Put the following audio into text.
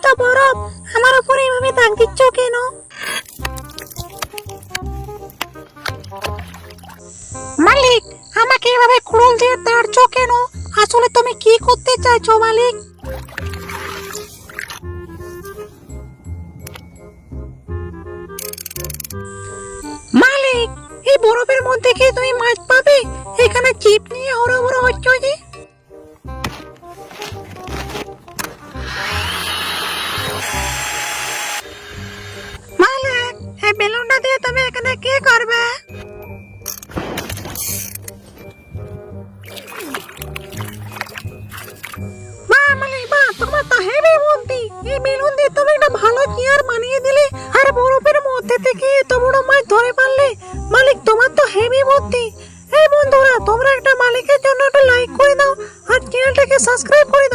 তো বরফ, আমার উপরে এভাবে দাগ দিচ্ছ কেন? মালিক, আমাকে এভাবে কুড়ুল দিয়ে তাড়ছো কেন? আসলে তুমি কি করতে চাইছো মালিক? মালিক, এই বরফের মধ্যে কি তুমি মাছ পাবে? এখানে চিপ নিয়ে হড়বড় হচ্ছ যে। মালিক, এই বেলুনটা দিয়ে তুমি এখানে কি করবে? বাহ মালিক বাহ, তোমার তো হেভি বুদ্ধি। এই বেলুন দিয়ে তুমি একটা ভালো চেয়ার বানিয়ে দিলে আর বরফের মধ্যে থেকে এত বড় মাছ ধরে পারলে। মালিক, তোমার তো হেভি বুদ্ধি। এই বন্ধুরা, তোমরা একটা মালিকের জন্য একটা লাইক করে দাও আর চ্যানেলটাকে সাবস্ক্রাইব করে দাও।